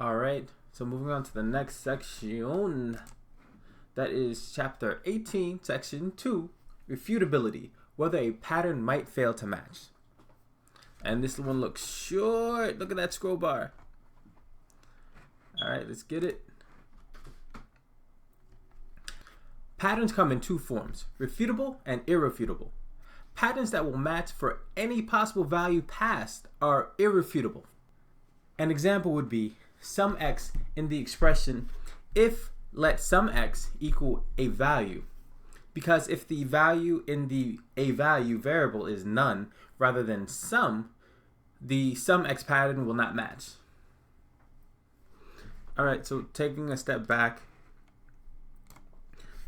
All right, so moving on to the next section. That is chapter 18, section 2, refutability, whether a pattern might fail to match. And this one looks short. Look at that scroll bar. All right, let's get it. Patterns come in two forms, refutable and irrefutable. Patterns that will match for any possible value passed are irrefutable. An example would be sum x in the expression if let sum x equal a value, because if the value in the a value variable is none rather than sum, the sum x pattern will not match. Alright, so taking a step back,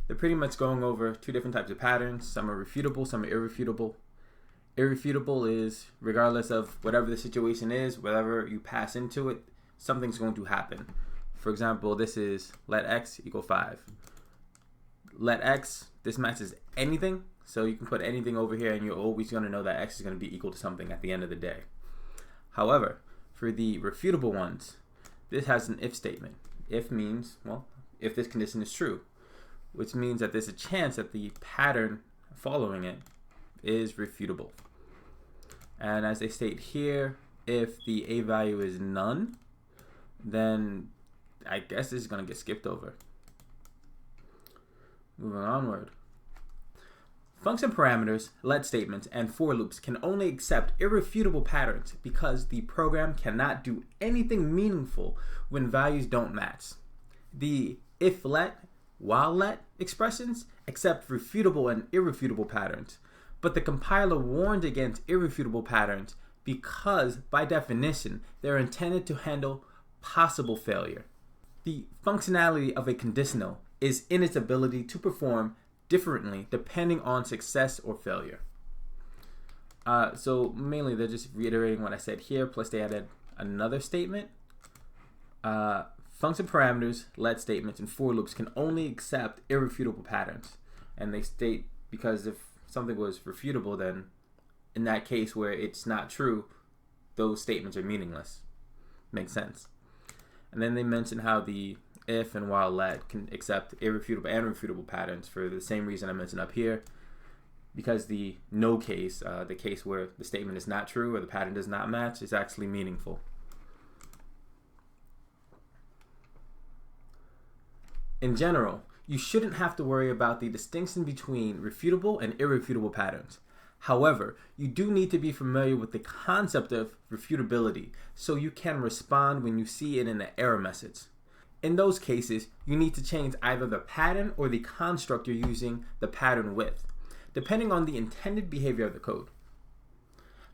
they're pretty much going over two different types of patterns. Some are refutable, some are irrefutable. Irrefutable is regardless of whatever the situation is, whatever you pass into it, something's going to happen. For example, this is let x equal 5. Let x, this matches anything, so you can put anything over here and you're always going to know that x is going to be equal to something at the end of the day. However, for the refutable ones, this has an if statement. If means, well, if this condition is true, which means that there's a chance that the pattern following it is refutable. And as they state here, if the a value is none, then I guess this is going to get skipped over. Moving onward. Function parameters, let statements, and for loops can only accept irrefutable patterns because the program cannot do anything meaningful when values don't match. The if let, while let expressions accept refutable and irrefutable patterns, but the compiler warned against irrefutable patterns because, by definition, they're intended to handle possible failure. The functionality of a conditional is in its ability to perform differently depending on success or failure. So mainly they're just reiterating what I said here, plus they added another statement. Function parameters, let statements, and for loops can only accept irrefutable patterns. And they state because if something was refutable, then in that case where it's not true, those statements are meaningless. Makes sense. And then they mention how the if and while let can accept irrefutable and refutable patterns for the same reason I mentioned up here, because the no case, the case where the statement is not true or the pattern does not match, is actually meaningful. In general, you shouldn't have to worry about the distinction between refutable and irrefutable patterns. However, you do need to be familiar with the concept of refutability so you can respond when you see it in an error message. In those cases, you need to change either the pattern or the construct you're using the pattern with, depending on the intended behavior of the code.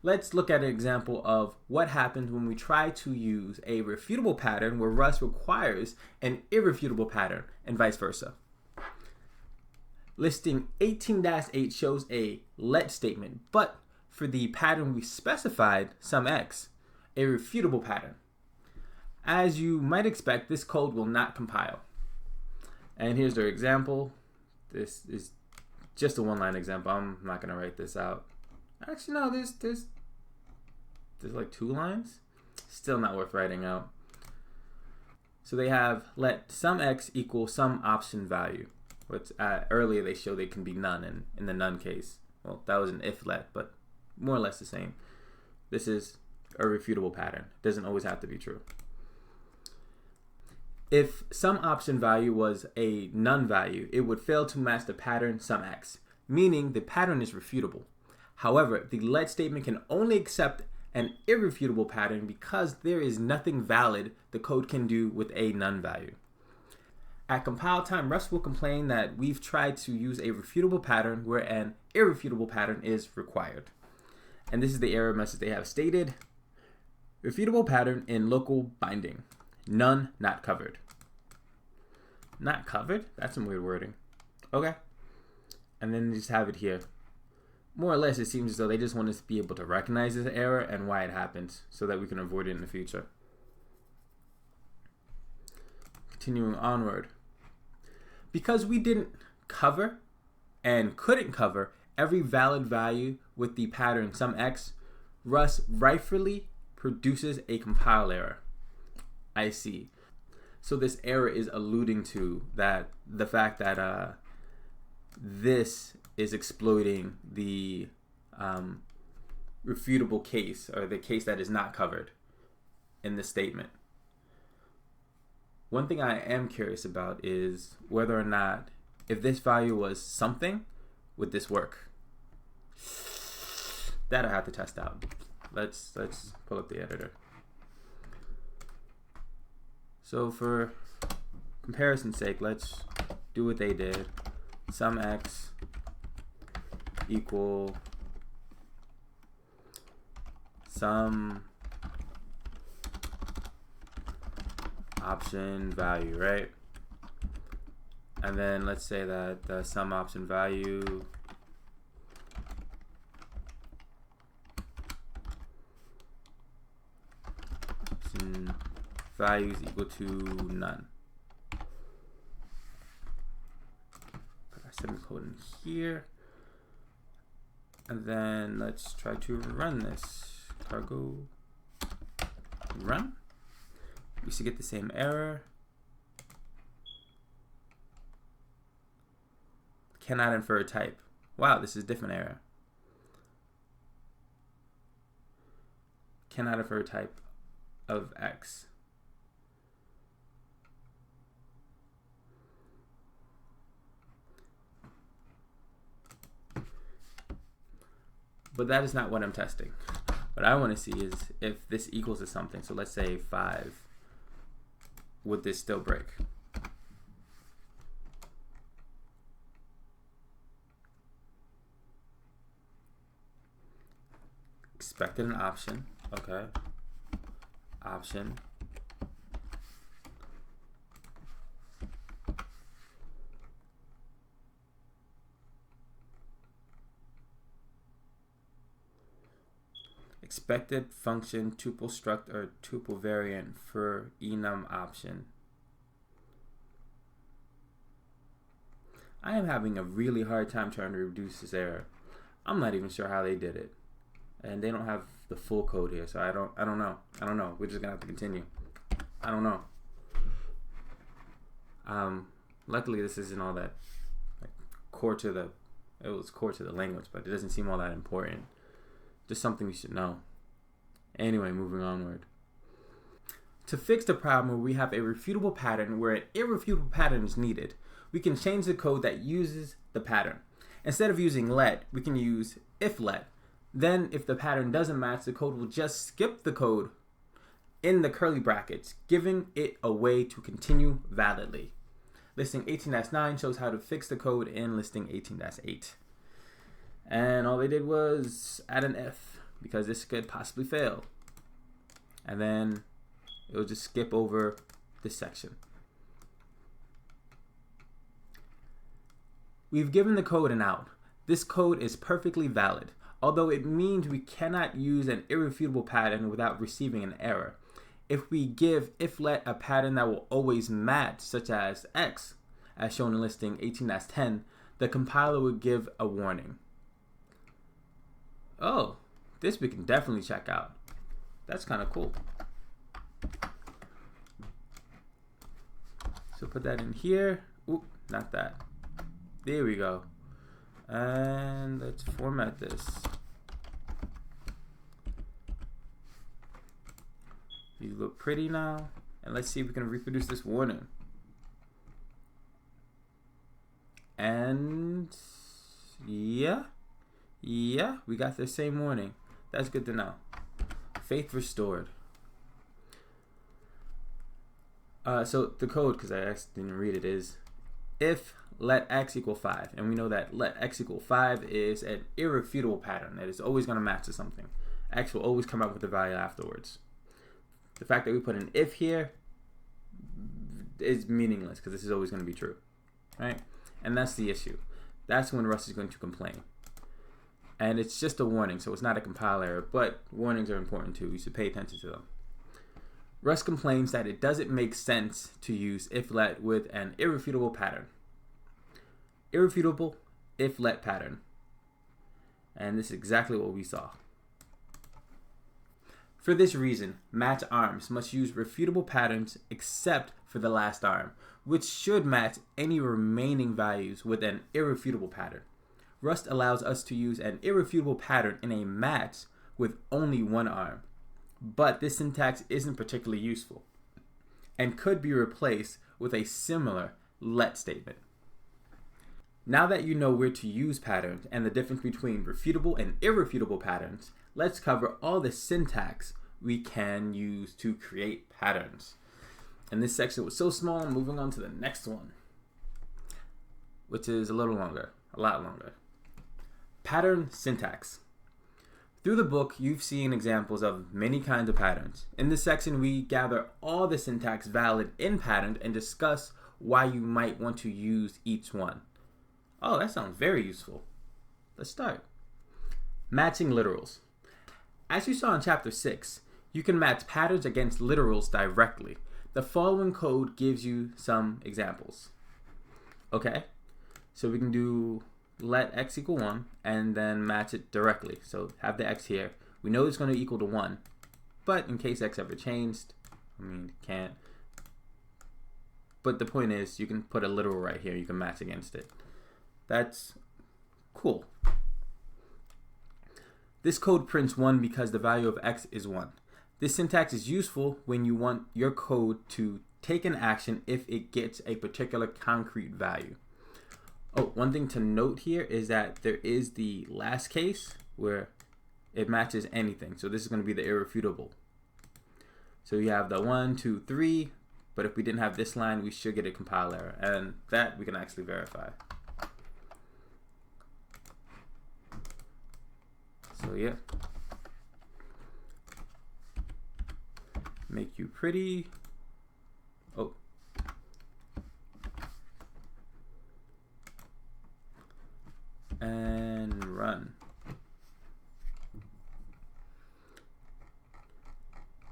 Let's look at an example of what happens when we try to use a refutable pattern where Rust requires an irrefutable pattern and vice versa. Listing 18-8 shows a let statement, but for the pattern we specified, sum x, a refutable pattern. As you might expect, this code will not compile. And here's their example. This is just a one-line example. I'm not going to write this out. Actually, no, there's like 2 lines. Still not worth writing out. So they have let sum x equal some option value. Which earlier they showed it can be none in the none case. Well, that was an if let, but more or less the same. This is a refutable pattern. It doesn't always have to be true. If some option value was a none value, it would fail to match the pattern sum x, meaning the pattern is refutable. However, the let statement can only accept an irrefutable pattern because there is nothing valid the code can do with a none value. At compile time, Rust will complain that we've tried to use a refutable pattern where an irrefutable pattern is required. And this is the error message they have stated. Refutable pattern in local binding. None not covered. Not covered? That's some weird wording. Okay. And then they just have it here. More or less, it seems as though they just want us to be able to recognize this error and why it happens so that we can avoid it in the future. Continuing onward. Because we didn't cover and couldn't cover every valid value with the pattern sum x, Rust rightfully produces a compile error. I see. So this error is alluding to that the fact that this is exploiting the refutable case, or the case that is not covered in the statement. One thing I am curious about is whether or not, if this value was something, would this work? That I have to test out. Let's pull up the editor. So for comparison's sake, let's do what they did. Sum x equal sum option value, right? And then let's say that the sum option value value is equal to none. Put our semicolon here. And then let's try to run this. Cargo run. We should get the same error. Cannot infer type. Wow, this is a different error. Cannot infer type of x. But that is not what I'm testing. What I want to see is if this equals to something. So let's say 5. Would this still break? Expected an option. Okay. Option. Expected function tuple struct or tuple variant for enum option. I am having a really hard time trying to reduce this error. I'm not even sure how they did it. And they don't have the full code here, so I don't know. We're just gonna have to continue. I don't know. Luckily this isn't all that core to the language, but it doesn't seem all that important. Just something we should know. Anyway, moving onward. To fix the problem where we have a refutable pattern where an irrefutable pattern is needed, we can change the code that uses the pattern. Instead of using let, we can use if let. Then if the pattern doesn't match, the code will just skip the code in the curly brackets, giving it a way to continue validly. Listing 18-9 shows how to fix the code in listing 18-8. And all they did was add an if, because this could possibly fail. And then it will just skip over this section. We've given the code an out. This code is perfectly valid, although it means we cannot use an irrefutable pattern without receiving an error. If we give if let a pattern that will always match, such as x, as shown in listing 18-10, the compiler would give a warning. Oh, this we can definitely check out. That's kind of cool. So put that in here. Oop, not that. There we go. And let's format this. These look pretty now. And let's see if we can reproduce this warning. And yeah, we got the same warning. That's good to know. Faith restored. So the code, because I actually didn't read it, is if let x equal 5. And we know that let x equal 5 is an irrefutable pattern that is always going to match to something. X will always come up with the value afterwards. The fact that we put an if here is meaningless because this is always going to be true, right? And that's the issue. That's when Rust is going to complain. And it's just a warning, so it's not a compile error, but warnings are important too. You should pay attention to them. Rust complains that it doesn't make sense to use if let with an irrefutable pattern. Irrefutable if let pattern. And this is exactly what we saw. For this reason, match arms must use refutable patterns except for the last arm, which should match any remaining values with an irrefutable pattern. Rust allows us to use an irrefutable pattern in a match with only one arm, but this syntax isn't particularly useful and could be replaced with a similar let statement. Now that you know where to use patterns and the difference between refutable and irrefutable patterns, let's cover all the syntax we can use to create patterns. And this section was so small, I'm moving on to the next one, which is a lot longer. Pattern syntax. Through the book, you've seen examples of many kinds of patterns. In this section, we gather all the syntax valid in patterns and discuss why you might want to use each one. Oh, that sounds very useful. Let's start. Matching literals. As you saw in chapter 6, you can match patterns against literals directly. The following code gives you some examples. Okay, so we can do let x equal 1 and then match it directly. So have the x here. We know it's going to equal to 1, but in case x ever changed, it can't. But the point is, you can put a literal right here. You can match against it. That's cool. This code prints 1 because the value of x is 1. This syntax is useful when you want your code to take an action if it gets a particular concrete value. Oh, one thing to note here is that there is the last case where it matches anything. So this is going to be the irrefutable. So you have the 1, 2, 3, but if we didn't have this line, we should get a compile error, and that we can actually verify. So yeah, make you pretty. Oh, and run.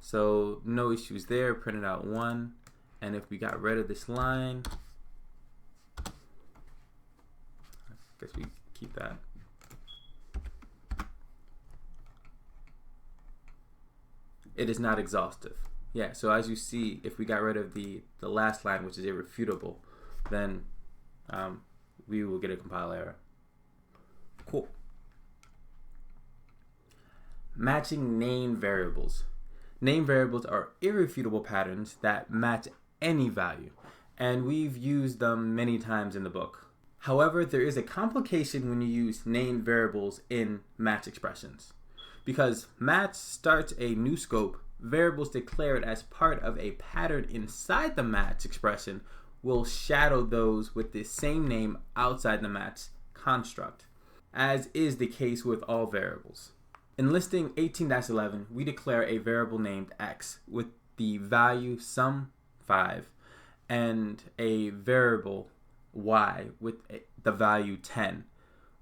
So no issues there. Printed out 1, and if we got rid of this line, I guess we keep that. It is not exhaustive. Yeah, so as you see, if we got rid of the last line, which is irrefutable, then we will get a compile error. Cool. Matching named variables. Named variables are irrefutable patterns that match any value, and we've used them many times in the book. However, there is a complication when you use named variables in match expressions. Because match starts a new scope, variables declared as part of a pattern inside the match expression will shadow those with the same name outside the match construct, as is the case with all variables. In listing 18-11, we declare a variable named x with the value sum5 and a variable y with the value 10.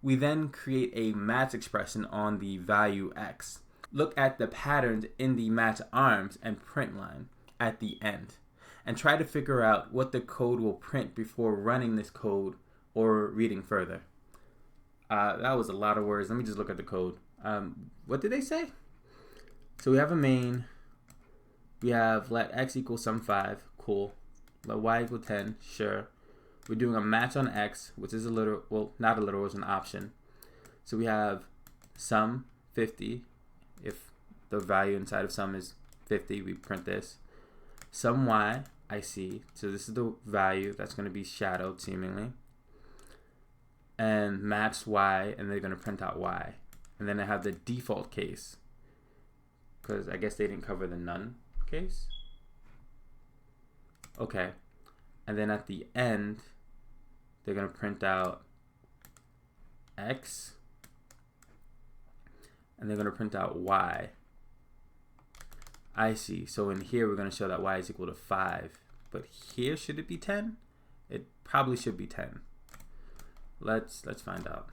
We then create a match expression on the value x. Look at the patterns in the match arms and print line at the end, and try to figure out what the code will print before running this code or reading further. That was a lot of words. Let me just look at the code. What did they say? So we have a main. We have let x equal sum5. Cool. Let y equal 10. Sure. We're doing a match on x, which is a literal, well, not a literal, it's an option. So we have sum 50. If the value inside of sum is 50, we print this. Sum y, I see. So this is the value that's going to be shadowed seemingly. And match y, and they're going to print out y. And then I have the default case, because I guess they didn't cover the none case. Okay. And then at the end, they're going to print out x, and they're going to print out y. I see. So in here, we're going to show that y is equal to 5. But here, should it be 10? It probably should be 10. Let's find out.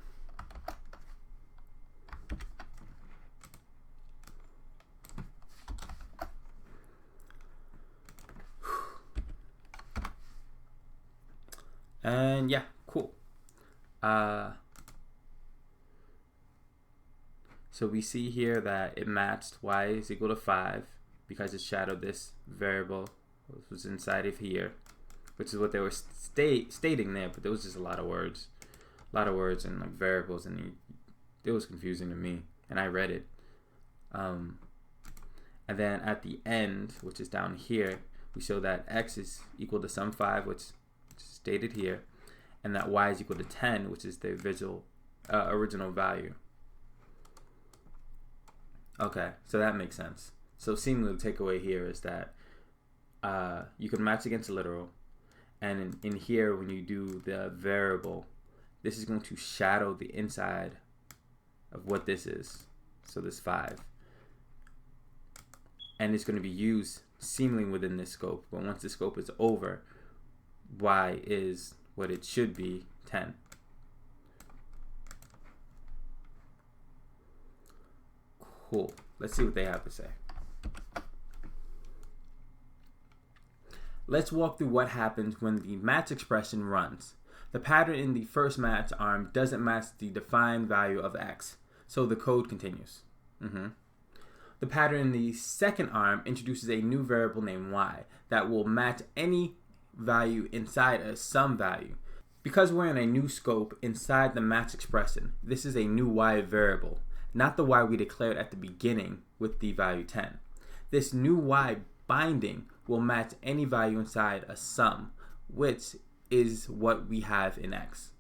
And yeah, cool. So So we see here that it matched y is equal to 5 because it shadowed this variable, which was inside of here, which is what they were stating there, but there was just a lot of words and like variables, and it was confusing to me, and I read it. And then at the end, which is down here, we show that x is equal to sum 5, which is stated here, and that y is equal to 10, which is the original value. Okay, so that makes sense. So seemingly the takeaway here is that you can match against a literal, and in here when you do the variable, this is going to shadow the inside of what this is, so this 5. And it's going to be used seemingly within this scope, but once the scope is over, y is what it should be, 10. Cool. Let's see what they have to say. Let's walk through what happens when the match expression runs. The pattern in the first match arm doesn't match the defined value of x, so the code continues. The pattern in the second arm introduces a new variable named y that will match any value inside a sum value. Because we're in a new scope inside the match expression, this is a new y variable, not the y we declared at the beginning with the value 10. This new y binding will match any value inside a sum, which is what we have in x.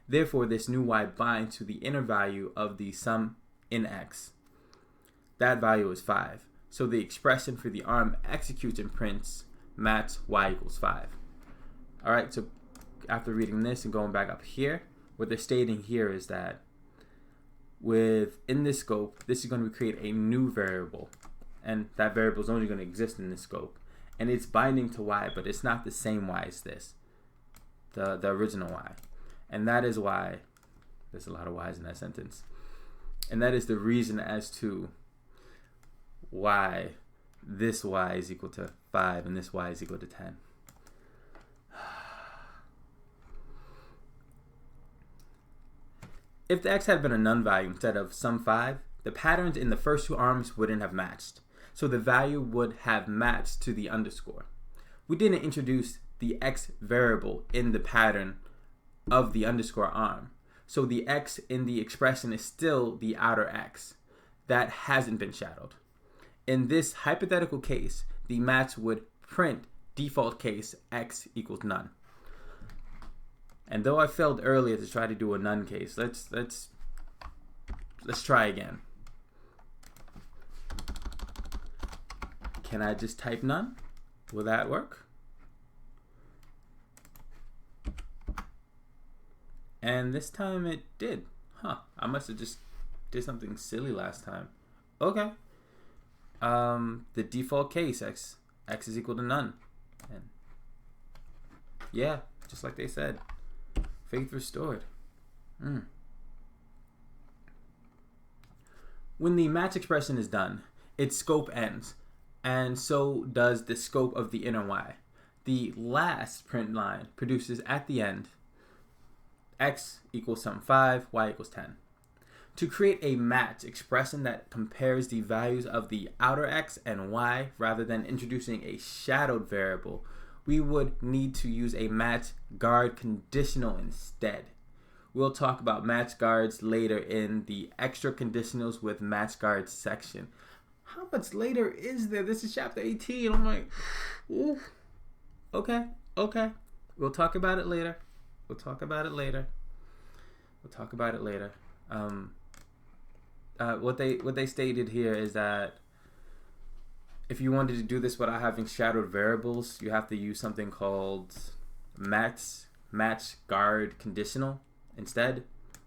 Therefore, this new y binds to the inner value of the sum in x. That value is 5. So the expression for the arm executes and prints match y equals 5. Alright, so after reading this and going back up here, what they're stating here is that within this scope, this is going to create a new variable, and that variable is only going to exist in this scope, and it's binding to y, but it's not the same y as this, the original y. And that is why there's a lot of y's in that sentence, and that is the reason as to why this y is equal to 5 and this y is equal to 10. If the x had been a none value instead of sum 5, the patterns in the first two arms wouldn't have matched, so the value would have matched to the underscore. We didn't introduce the x variable in the pattern of the underscore arm, so the x in the expression is still the outer x. That hasn't been shadowed. In this hypothetical case, the match would print default case x equals none. And though I failed earlier to try to do a none case, let's try again. Can I just type none? Will that work? And this time it did. Huh, I must have just did something silly last time. Okay. The default case, x is equal to none. And yeah, just like they said. Faith restored. When the match expression is done, its scope ends, and so does the scope of the inner y. The last print line produces at the end x equals sum 5, y equals 10. To create a match expression that compares the values of the outer x and y rather than introducing a shadowed variable, we would need to use a match guard conditional instead. We'll talk about match guards later in the extra conditionals with match guards section. How much later is there? This is chapter 18. I'm like, ooh. Okay. We'll talk about it later. What they stated here is that if you wanted to do this without having shadowed variables, you have to use something called match guard conditional instead,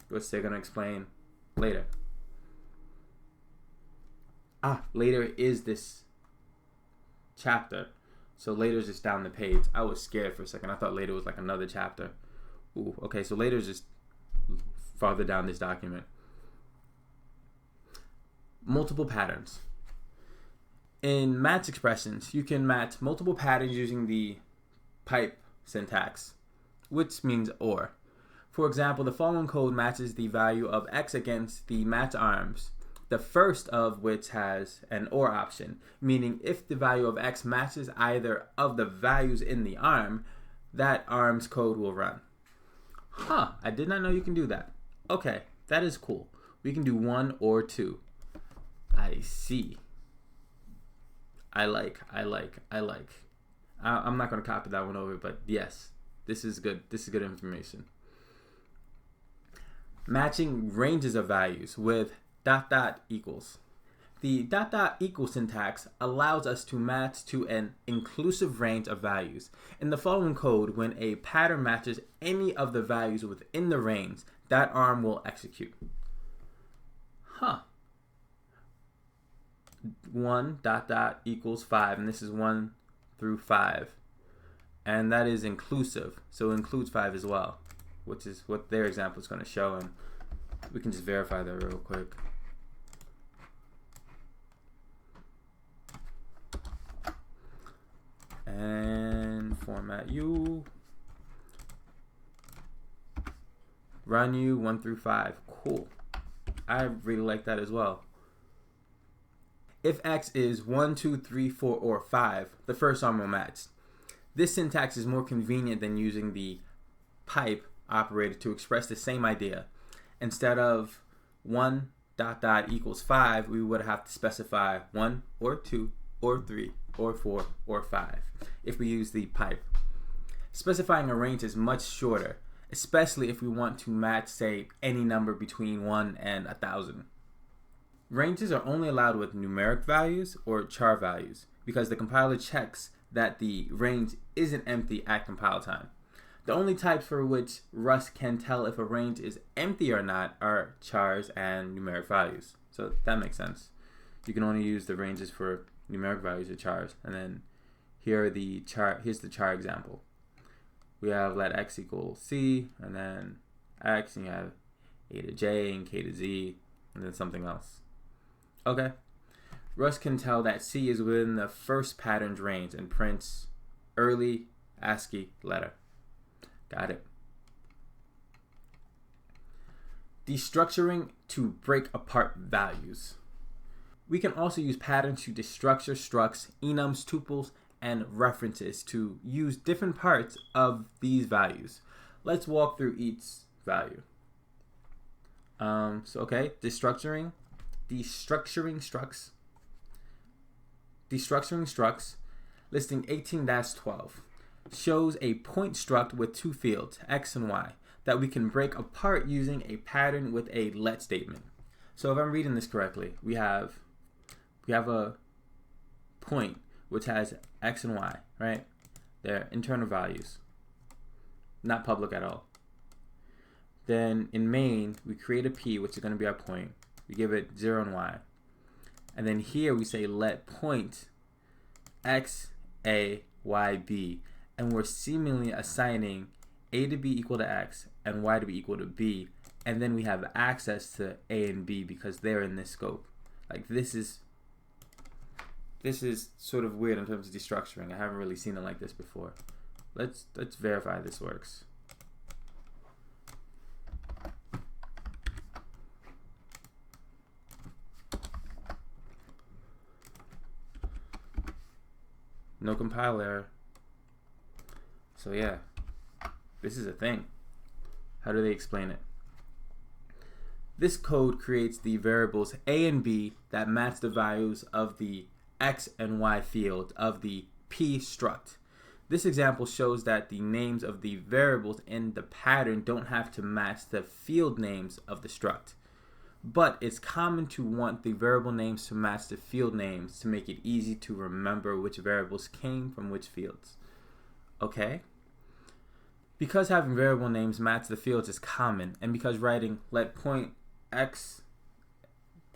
which they're going to explain later. Later is this chapter. So later is just down the page. I was scared for a second. I thought later was like another chapter. Ooh, okay, so later is just farther down this document. Multiple patterns. In match expressions, you can match multiple patterns using the pipe syntax, which means OR. For example, the following code matches the value of x against the match arms The first of which has an OR option, meaning if the value of x matches either of the values in the arm, that arm's code will run. Huh, I did not know you can do that. Okay, that is cool. We can do 1 or 2. I see. I like. I'm not going to copy that one over, but yes, this is good. This is good information. Matching ranges of values with ... equals. The ... equal syntax allows us to match to an inclusive range of values. In the following code, when a pattern matches any of the values within the range, that arm will execute. Huh. 1 ... equals 5, and this is 1 through 5. And that is inclusive, so it includes 5 as well, which is what their example is going to show, and we can just verify that real quick. And format U, run U 1 through 5. Cool. I really like that as well. If x is 1, 2, 3, 4, or 5, the first arm will match. This syntax is more convenient than using the pipe operator to express the same idea. Instead of 1 ... equals 5, we would have to specify 1 or 2 or 3 or 4 or 5 if we use the pipe. Specifying a range is much shorter, especially if we want to match, say, any number between 1 and 1,000. Ranges are only allowed with numeric values or char values because the compiler checks that the range isn't empty at compile time. The only types for which Rust can tell if a range is empty or not are chars and numeric values. So that makes sense. You can only use the ranges for numeric values or chars. And then here's the char example. We have let x equal c, and then x, and you have a to j and k to z, and then something else. Okay. Rust can tell that c is within the first pattern's range and prints early ASCII letter. Got it. Destructuring to break apart values. We can also use patterns to destructure structs, enums, tuples, and references to use different parts of these values. Let's walk through each value. Destructuring structs. Destructuring structs, listing 18-12, shows a point struct with two fields, x and y, that we can break apart using a pattern with a let statement. So if I'm reading this correctly, we have a point which has x and y, right? They're internal values, not public at all. Then in main, we create a p, which is going to be our point. We give it 0 and y. And then here we say let point x, a, y, b. And we're seemingly assigning a to be equal to x and y to be equal to b. And then we have access to a and b because they're in this scope. Like this is sort of weird in terms of destructuring. I haven't really seen it like this before. Let's verify this works. No compile error. So yeah, this is a thing. How do they explain it? This code creates the variables a and b that match the values of the x and y field of the p struct. This example shows that the names of the variables in the pattern don't have to match the field names of the struct. But it's common to want the variable names to match the field names to make it easy to remember which variables came from which fields. Okay? Because having variable names match the fields is common, and because writing let point x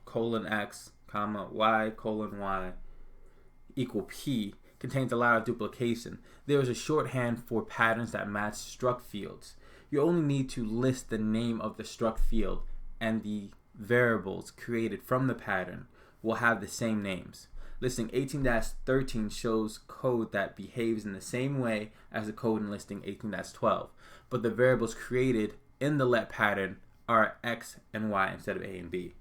colon x comma y colon y equal p contains a lot of duplication, there is a shorthand for patterns that match struct fields. You only need to list the name of the struct field, and the variables created from the pattern will have the same names. Listing 18-13 shows code that behaves in the same way as the code in listing 18-12, but the variables created in the let pattern are x and y instead of a and b.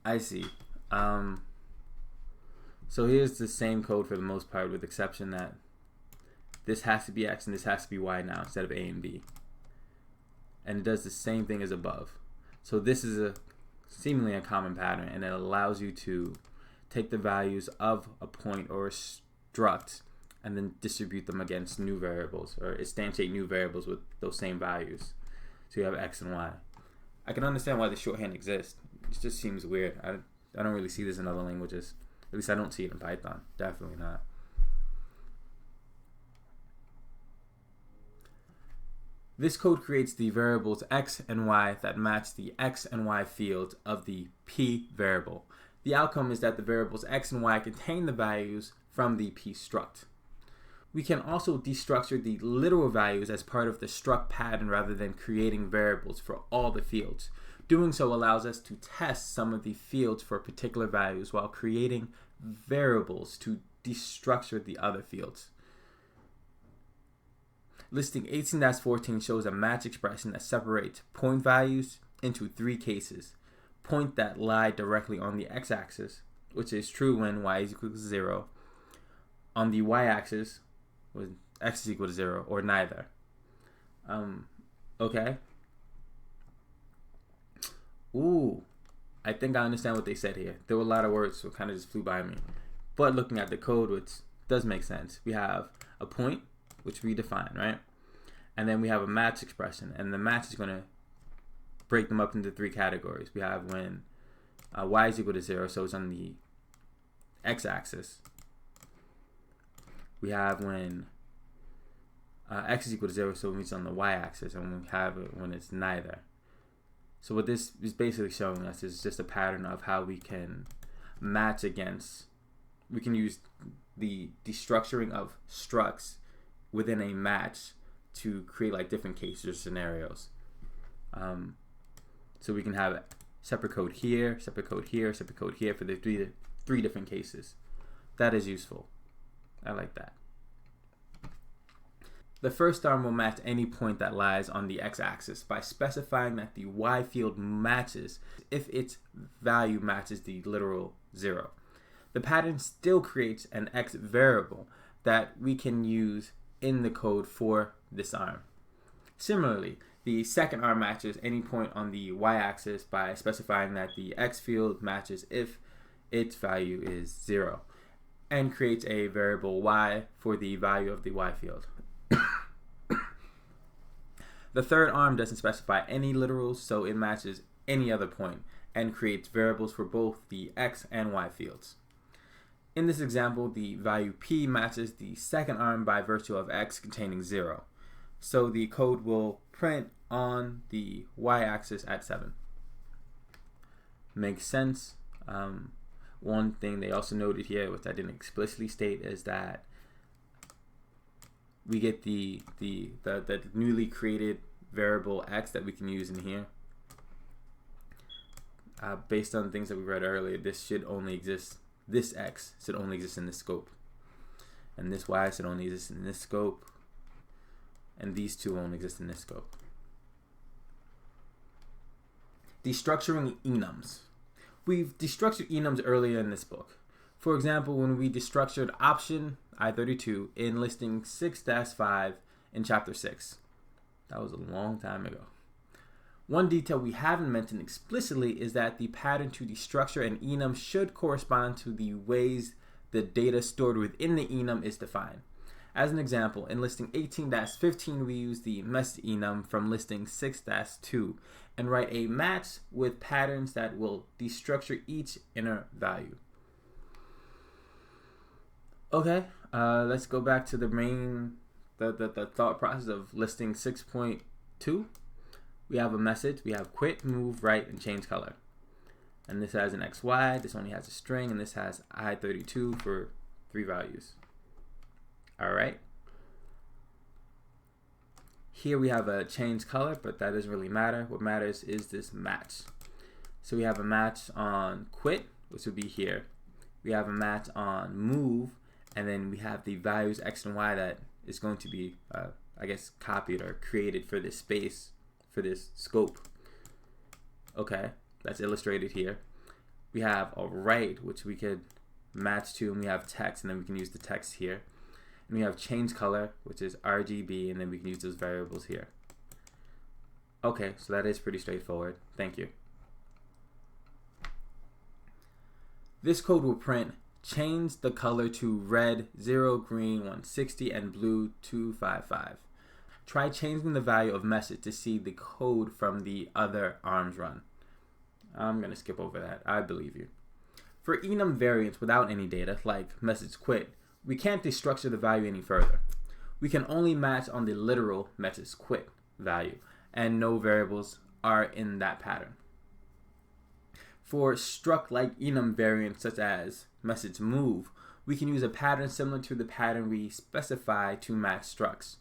I see. So here's the same code for the most part, with the exception that this has to be X and this has to be Y now instead of A and B. And it does the same thing as above. So this is seemingly a common pattern, and it allows you to take the values of a point or a struct and then distribute them against new variables, or instantiate new variables with those same values. So you have X and Y. I can understand why the shorthand exists. It just seems weird. I don't really see this in other languages. At least I don't see it in Python. Definitely not. This code creates the variables X and Y that match the X and Y fields of the P variable. The outcome is that the variables X and Y contain the values from the P struct. We can also destructure the literal values as part of the struct pattern rather than creating variables for all the fields. Doing so allows us to test some of the fields for particular values while creating variables to destructure the other fields. Listing 18-14 shows a match expression that separates point values into three cases. Point that lie directly on the x-axis, which is true when y is equal to 0. On the y-axis, when x is equal to 0, or neither. Okay. Ooh, I think I understand what they said here. There were a lot of words, so it kind of just flew by me. But looking at the code, which does make sense. We have a point, which we define, right? And then we have a match expression, and the match is going to break them up into three categories. We have when y is equal to 0, so it's on the x-axis. We have when x is equal to 0, so it's on the y-axis, and we have it when it's neither. So what this is basically showing us is just a pattern of how we can match against, we can use the destructuring of structs within a match to create like different cases or scenarios. So we can have separate code here, separate code here, separate code here for the three different cases. That is useful. I like that. The first arm will match any point that lies on the x-axis by specifying that the y field matches if its value matches the literal 0. The pattern still creates an x variable that we can use in the code for this arm. Similarly, the second arm matches any point on the y-axis by specifying that the x field matches if its value is 0, and creates a variable y for the value of the y field. The third arm doesn't specify any literals, so it matches any other point and creates variables for both the x and y fields. In this example, the value p matches the second arm by virtue of x containing 0. So the code will print on the y-axis at 7. Makes sense. One thing they also noted here, which I didn't explicitly state, is that we get the newly created variable x that we can use in here. Based on things that we read earlier, this should only exist. This x should only exist in this scope, and this y should only exist in this scope, and these two won't exist in this scope. Destructuring enums. We've destructured enums earlier in this book. For example, when we destructured option I32 in listing 6-5 in chapter 6. That was a long time ago. One detail we haven't mentioned explicitly is that the pattern to destructure an enum should correspond to the ways the data stored within the enum is defined. As an example, in listing 18-15, we use the message enum from listing 6-2 and write a match with patterns that will destructure each inner value. Okay, let's go back to the main, the thought process of listing 6.2. We have a message, we have quit, move, write, and change color. And this has an XY, this only has a string, and this has I32 for 3 values. Alright. Here we have a change color, but that doesn't really matter. What matters is this match. So we have a match on quit, which would be here. We have a match on move, and then we have the values x and y that is going to be, I guess, copied or created for this space, for this scope. Okay, that's illustrated here. We have a right, which we could match to, and we have text, and then we can use the text here. And we have change color, which is RGB, and then we can use those variables here. Okay, so that is pretty straightforward. Thank you. This code will print change the color to red 0, green 160, and blue 255. Try changing the value of message to see the code from the other arms run. I'm going to skip over that. I believe you. For enum variants without any data, like message quit, we can't destructure the value any further. We can only match on the literal message quit value, and no variables are in that pattern. For struct-like enum variants such as message move, we can use a pattern similar to the pattern we specify to match structs.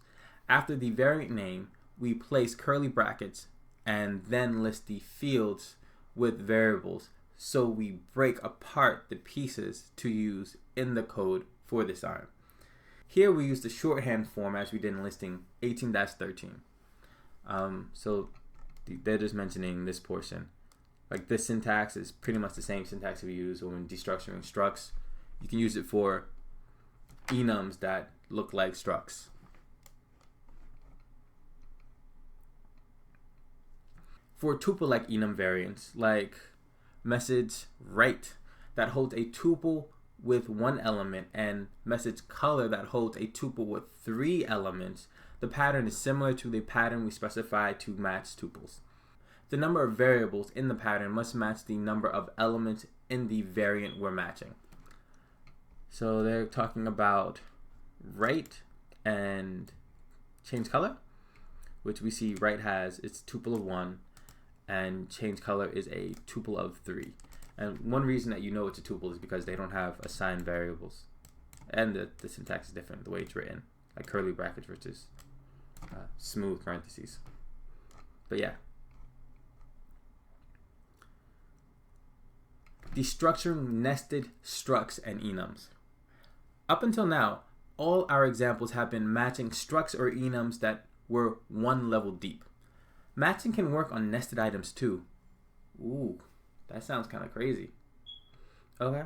After the variant name, we place curly brackets and then list the fields with variables, so we break apart the pieces to use in the code for this arm. Here we use the shorthand form as we did in listing 18-13. So they're just mentioning this portion. Like this syntax is pretty much the same syntax we use when destructuring structs. You can use it for enums that look like structs. For tuple-like enum variants, like message right that holds a tuple with one element and message color that holds a tuple with 3 elements, the pattern is similar to the pattern we specify to match tuples. The number of variables in the pattern must match the number of elements in the variant we're matching. So they're talking about right and change color, which we see right has its tuple of 1 and change color is a tuple of 3. And one reason that you know it's a tuple is because they don't have assigned variables. And the syntax is different, the way it's written, like curly brackets versus smooth parentheses. But yeah. Destructuring nested structs and enums. Up until now, all our examples have been matching structs or enums that were one level deep. Matching can work on nested items too. Ooh, that sounds kind of crazy. Okay.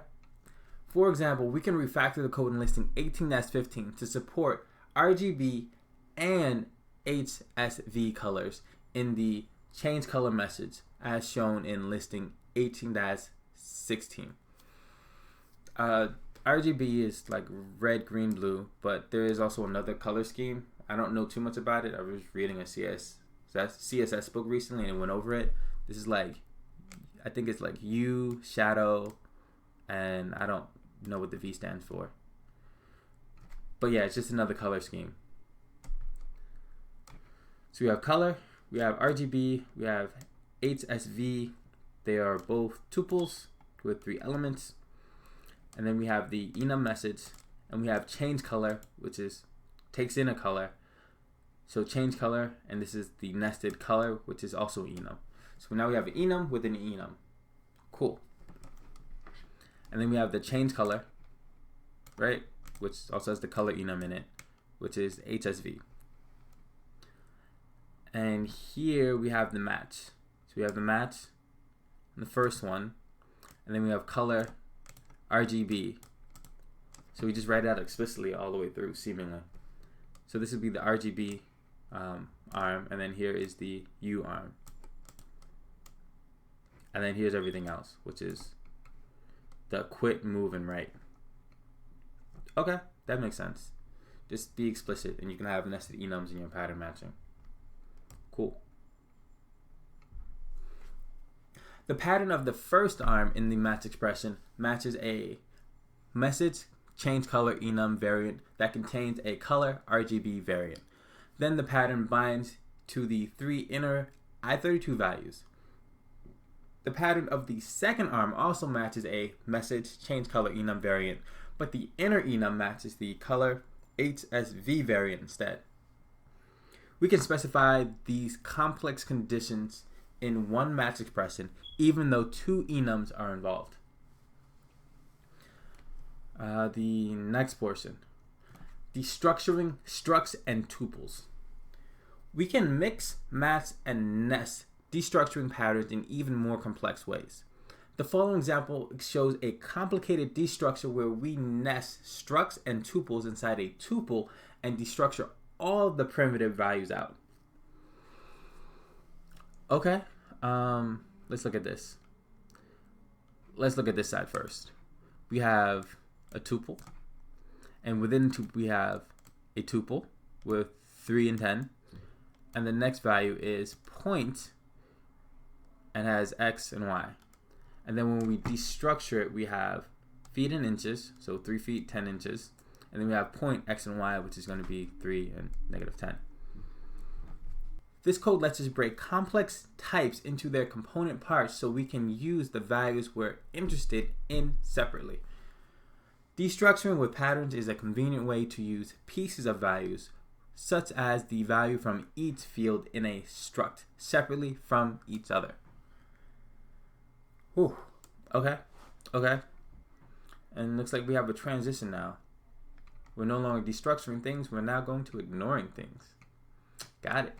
For example, we can refactor the code in listing 18-15 to support RGB and Hsv colors in the change color message as shown in listing 18-16. RGB is like red, green, blue, but there is also another color scheme. I don't know too much about it. I was reading a CSS book recently and went over it. This is like, I think it's like U, shadow, and I don't know what the V stands for. But yeah, it's just another color scheme. So we have color, we have RGB, we have Hsv. They are both tuples with 3 elements. And then we have the enum message, and we have change color, which is takes in a color. So change color, and this is the nested color, which is also enum. So now we have an enum with an enum. Cool. And then we have the change color, right? Which also has the color enum in it, which is Hsv. And here we have the match. So we have the match in the first one, and then we have color RGB. So we just write it out explicitly all the way through, seemingly. So this would be the RGB arm, and then here is the U arm. And then here's everything else, which is the quit, move, and write. Okay, that makes sense. Just be explicit, and you can have nested enums in your pattern matching. Cool. The pattern of the first arm in the match expression matches a message change color enum variant that contains a color RGB variant. Then the pattern binds to the 3 inner I32 values. The pattern of the second arm also matches a message change color enum variant, but the inner enum matches the color Hsv variant instead. We can specify these complex conditions in one match expression, even though 2 enums are involved. The next portion, destructuring structs and tuples. We can mix, match, and nest destructuring patterns in even more complex ways. The following example shows a complicated destructure where we nest structs and tuples inside a tuple and destructure all of the primitive values out. Okay, let's look at this. Let's look at this side first. We have a tuple, and within the tuple we have a tuple with 3 and 10, and the next value is point and has x and y. And then when we destructure it, we have feet and inches, so 3 feet, 10 inches. And then we have point, x, and y, which is going to be 3 and negative 10. This code lets us break complex types into their component parts so we can use the values we're interested in separately. Destructuring with patterns is a convenient way to use pieces of values, such as the value from each field in a struct, separately from each other. Whew. Okay. And looks like we have a transition now. We're no longer destructuring things, we're now going to ignoring things. Got it.